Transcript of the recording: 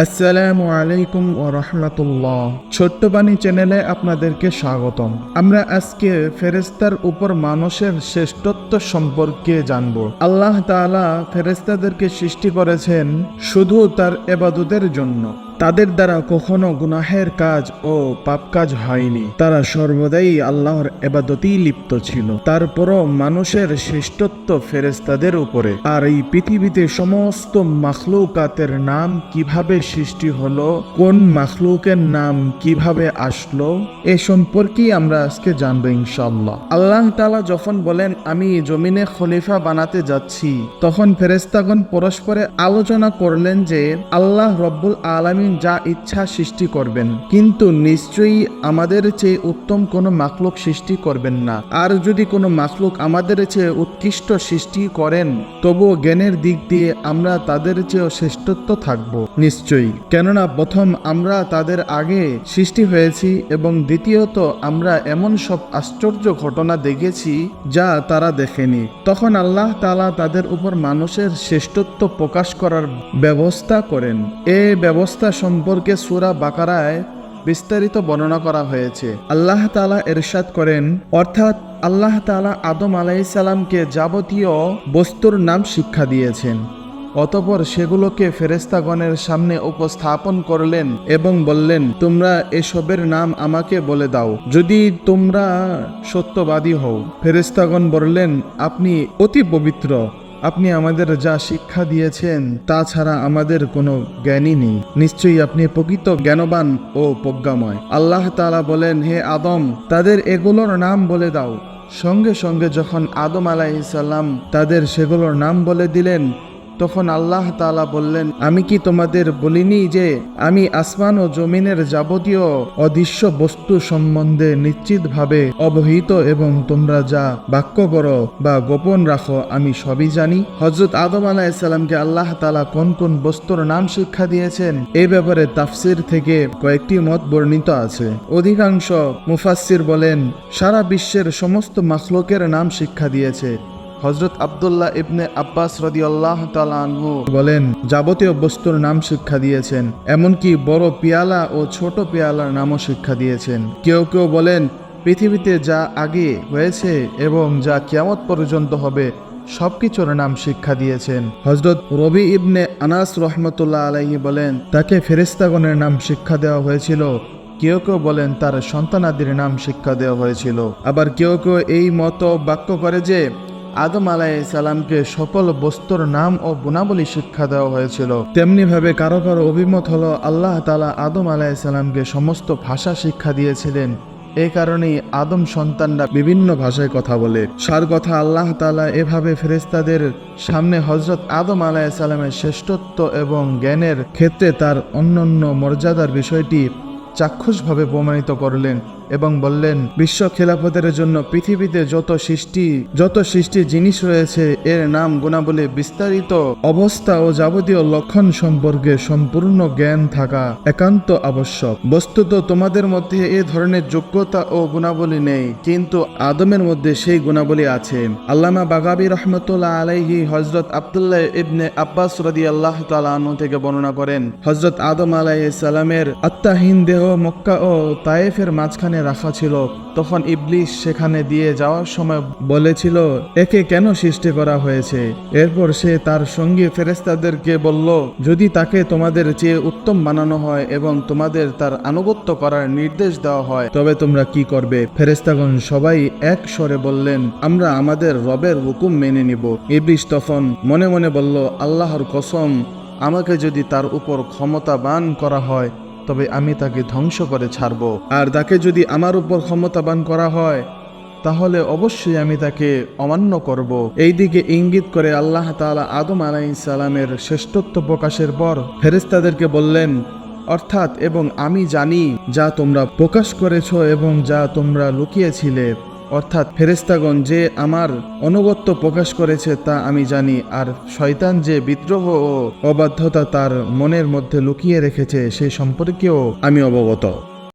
আসসালামু আলাইকুম ওয়া রাহমাতুল্লাহ। ছোট্ট বাণী চ্যানেলে আপনাদেরকে স্বাগতম। আমরা আজকে ফেরেশতার উপর মানুষের শ্রেষ্ঠত্ব সম্পর্কে জানব। আল্লাহ তাআলা ফেরেশতাদেরকে সৃষ্টি করেছেন শুধু তার ইবাদতের জন্য। তাদের দ্বারা কখনো গুনাহের কাজ ও পাপ কাজ হয়নি। তারা সর্বদাই আল্লাহর ইবাদতেই লিপ্ত ছিল। তারপরও মানুষের শ্রেষ্ঠত্ব ফেরেশতাদের উপরে। আর এই পৃথিবীতে সমস্ত মাখলুকাতের নাম কিভাবে সৃষ্টি হলো, কোন মাখলুকের নাম কিভাবে আসলো, এ সম্পর্কেই আমরা আজকে জানবো ইনশাআল্লাহ। আল্লাহ তাআলা যখন বলেন আমি জমিনে খলিফা বানাতে যাচ্ছি, তখন ফেরেশতাগণ পরস্পরে আলোচনা করলেন যে আল্লাহ রব্বুল আলামিন যা ইচ্ছা সৃষ্টি করবেন, কিন্তু নিশ্চয়ই আমাদের চেয়ে উত্তম কোনো মাখলুক সৃষ্টি করবেন না। আর যদি কোনো মাখলুক আমাদের চেয়ে উৎকৃষ্ট সৃষ্টি করেন, তবুও জ্ঞানের দিক দিয়ে আমরা তাদের চেয়েও শ্রেষ্ঠত্ব থাকব নিশ্চয়ই। কেননা প্রথম আমরা তাদের আগে সৃষ্টি হয়েছি এবং দ্বিতীয়ত আমরা এমন সব আশ্চর্য ঘটনা দেখেছি যা তারা দেখেনি। তখন আল্লাহ তাআলা তাদের উপর মানুষের শ্রেষ্ঠত্ব প্রকাশ করার ব্যবস্থা করেন। এ ব্যবস্থা সম্পর্কে সূরা বাকারায় বিস্তারিত বর্ণনা করা হয়েছে। আল্লাহ তাআলা ইরশাদ করেন, অর্থাৎ আল্লাহ তাআলা আদম আলাইহিস সালামকে যাবতীয় বস্তুর নাম শিক্ষা দিয়েছেন। অতঃপর সেগুলোকে ফেরেশতাগণের সামনে উপস্থাপন করলেন এবং বললেন, তোমরা এসবের নাম আমাকে বলে দাও, যদি তোমরা সত্যবাদী হও। ফেরেশতাগণ বললেন, আপনি অতি পবিত্র, আপনি আমাদের যা শিক্ষা দিয়েছেন তা ছাড়া আমাদের কোনো জ্ঞানই নেই। নিশ্চয়ই আপনি প্রকৃত জ্ঞানবান ও প্রজ্ঞাময়। আল্লাহ তাআলা বলেন, হে আদম, তাদের এগুলোর নাম বলে দাও। সঙ্গে সঙ্গে যখন আদম আলাইহিস সালাম তাদের সেগুলোর নাম বলে দিলেন, তখন আল্লাহ তাআলা বললেন, আমি কি তোমাদের বলিনি যে আমি আসমান ও জমিনের যাবতীয় অদৃশ্য বস্তু সম্বন্ধে নিশ্চিতভাবে অবহিত এবং তোমরা যা বাক্য করো বা গোপন রাখো আমি সবই জানি। হযরত আদম আলাইহিস সালামকে আল্লাহ তাআলা কোন কোন বস্তুর নাম শিক্ষা দিয়েছেন এই ব্যাপারে তাফসির থেকে কয়েকটি মত বর্ণিত আছে। অধিকাংশ মুফাসসির বলেন সারা বিশ্বের সমস্ত মাখলুকের নাম শিক্ষা দিয়েছে। হযরত আব্দুল্লাহ ইবনে আব্বাস রাদিয়াল্লাহু তাআলা আনহু বলেন, যাবতীয় বস্তুর নাম শিক্ষা দিয়েছেন, এমনকি বড় পেয়ালা ও ছোট পেয়ালার নামও শিক্ষা দিয়েছেন। কেউ কেউ বলেন পৃথিবীতে যা আগে হয়েছে এবং যা কিয়ামত পর্যন্ত হবে সবকিছুর নাম শিক্ষা দিয়েছেন। হযরত রবি ইবনে আনাস রাহমাতুল্লাহ আলাইহি বলেন, তাকে ফেরেশতাগণের নাম শিক্ষা দেওয়া হয়েছিল। কেউ কেউ বলেন তার সন্তানাদির নাম শিক্ষা দেওয়া হয়েছিল। আবার কেউ কেউ এই মত বাক্য করে যে আদম আলাইহিস সালামকে সকল বস্তুর নাম ও গুণাবলী শিক্ষা দেওয়া হয়েছিল। তেমনি ভাবে কারো কারো অভিমত হলো আল্লাহ তাআলা আদম আলাইহিস সালামকে সমস্ত ভাষা শিক্ষা দিয়েছিলেন। এই কারণেই আদম সন্তানরা বিভিন্ন ভাষায় কথা বলে। সার কথা, আল্লাহ তাআলা এভাবে ফেরেশতাদের সামনে হযরত আদম আলাইহিস সালামের শ্রেষ্ঠত্ব এবং জ্ঞানের ক্ষেত্রে তার অনন্য মর্যাদার বিষয়টি চাক্ষুষভাবে প্রমাণিত করলেন এবং বললেন, বিশ্ব খেলাফতের জন্য পৃথিবীতে যত সৃষ্টি জিনিস রয়েছে এর নাম গুণাবলী বিস্তারিত অবস্থা ও যাবতীয় লক্ষণ সম্পর্কে সম্পূর্ণ জ্ঞান থাকা একান্ত আবশ্যক। বস্তুত তোমাদের মধ্যে এ ধরনের যোগ্যতা ও গুণাবলী নেই, কিন্তু আদমের মধ্যে সেই গুণাবলী আছে। আল্লামা বাগাবী রাহমাতুল্লাহ আলাইহি হযরত আব্দুল্লাহ ইবনে আব্বাস রাদিয়াল্লাহু তাআলা আনহু থেকে বর্ণনা করেন, হযরত আদম আলাইহিস সালামের আত্মাহীন দেহ মক্কা ও তায়েফের মাঝখানে রাখা ছিল। তখন ইবলিস সেখানে দিয়ে যাওয়ার সময় বলেছিল, একে কেন সৃষ্টি করা হয়েছে? এরপর সে তার সঙ্গী ফেরেশতাদেরকে বলল, যদি তাকে তোমাদের চেয়ে উত্তম বানানো হয় এবং তোমাদের তার আনুগত্য করার নির্দেশ দেওয়া হয় তবে তোমরা কি করবে? ফেরেশতাগণ সবাই এক স্বরে বললেন, আমরা আমাদের রবের হুকুম মেনে নিব। ইবলিস তখন মনে মনে বলল, আল্লাহর কসম, আমাকে যদি তার উপর ক্ষমতাবান করা হয় তবে আমি তাকে ধ্বংস করে ছাড়ব, আর তাকে যদি আমার উপর ক্ষমতাবান করা হয় তাহলে অবশ্যই আমি তাকে অমান্য করব। এই দিকে ইঙ্গিত করে আল্লাহ তাআলা আদম আলাইহিস সালামের শ্রেষ্ঠত্ব প্রকাশের পর ফেরেশতাদেরকে বললেন, অর্থাৎ এবং আমি জানি যা তোমরা প্রকাশ করেছ এবং যা তোমরা লুকিয়েছিলে, অর্থাৎ ফেরেশতাগণ যে আমার অনুগত্য প্রকাশ করেছে তা আমি জানি, আর শয়তান যে বিদ্রোহ ও অবাধ্যতা তার মনের মধ্যে লুকিয়ে রেখেছে সে সম্পর্কেও আমি অবগত।